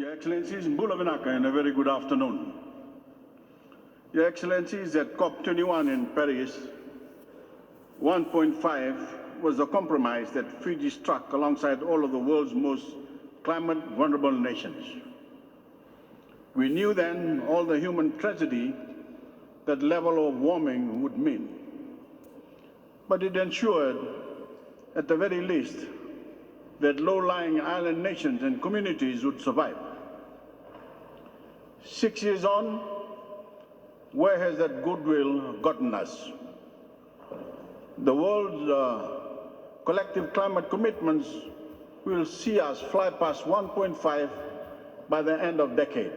Your Excellencies, Mbula Vinaka, and a very good afternoon. Your Excellencies, at COP21 in Paris, 1.5 was the compromise that Fiji struck alongside all of the world's most climate-vulnerable nations. We knew then all the human tragedy that level of warming would mean. But it ensured, at the very least, that low-lying island nations and communities would survive. 6 years on, where has that goodwill gotten us? The world's collective climate commitments will see us fly past 1.5 by the end of the decade.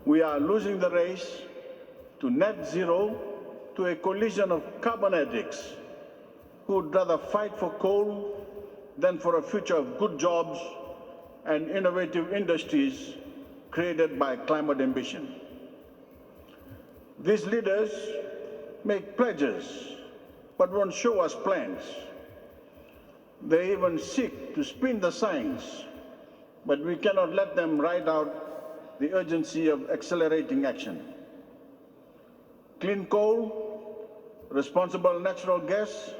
We are losing the race to net zero to a coalition of carbon addicts who would rather fight for coal than for a future of good jobs and innovative industries created by climate ambition. These leaders make pledges, but won't show us plans. They even seek to spin the science, but we cannot let them ride out the urgency of accelerating action. Clean coal, responsible natural gas,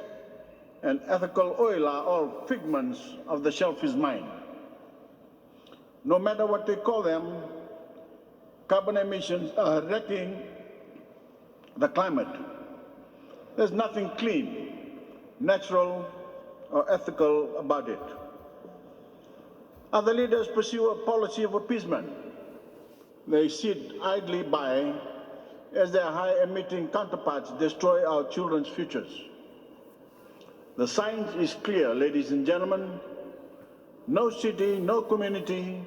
and ethical oil are all figments of the shellfish mind. No matter what they call them, carbon emissions are wrecking the climate. There's nothing clean, natural, or ethical about it. Other leaders pursue a policy of appeasement. They sit idly by as their high-emitting counterparts destroy our children's futures. The science is clear, ladies and gentlemen. No city, no community,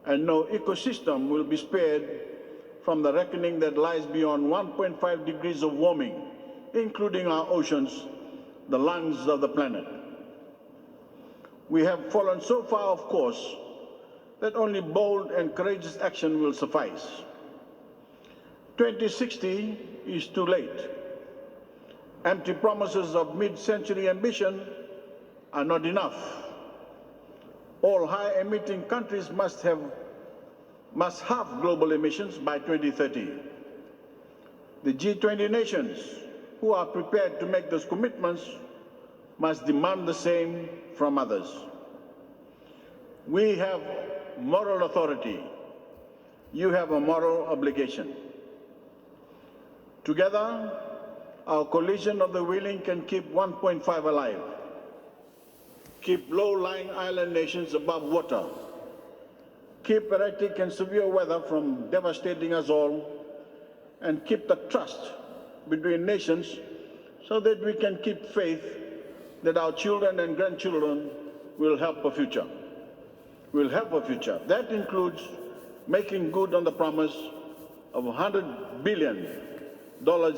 and no ecosystem will be spared from the reckoning that lies beyond 1.5 degrees of warming, including our oceans, the lungs of the planet. We have fallen so far off course that only bold and courageous action will suffice. 2060 is too late. Empty promises of mid-century ambition are not enough. All high-emitting countries must halve global emissions by 2030. The G20 nations, who are prepared to make those commitments, must demand the same from others. We have moral authority. You have a moral obligation. Together, our coalition of the willing can keep 1.5 alive, keep low-lying island nations above water, keep erratic and severe weather from devastating us all, and keep the trust between nations so that we can keep faith that our children and grandchildren will help a future. That includes making good on the promise of $100 billion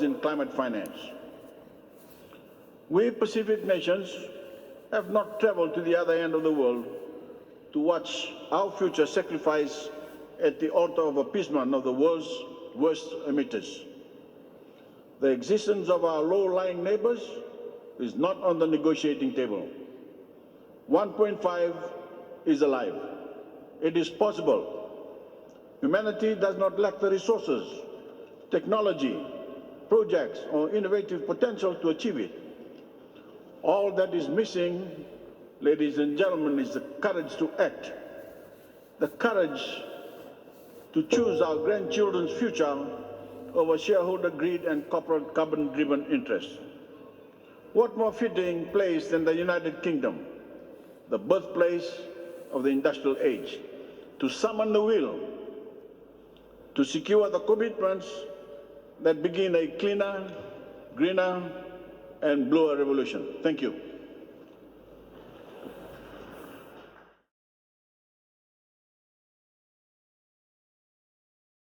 in climate finance. We Pacific nations have not traveled to the other end of the world to watch our future sacrificed at the altar of appeasement of the world's worst emitters. The existence of our low-lying neighbors is not on the negotiating table. 1.5 is alive. It is possible. Humanity does not lack the resources, technology, projects, or innovative potential to achieve it. All that is missing, ladies and gentlemen, is the courage to act, the courage to choose our grandchildren's future over shareholder greed and corporate carbon-driven interests. What more fitting place than the United Kingdom, the birthplace of the industrial age, to summon the will, to secure the commitments that begin a cleaner, greener, and bluer revolution. Thank you.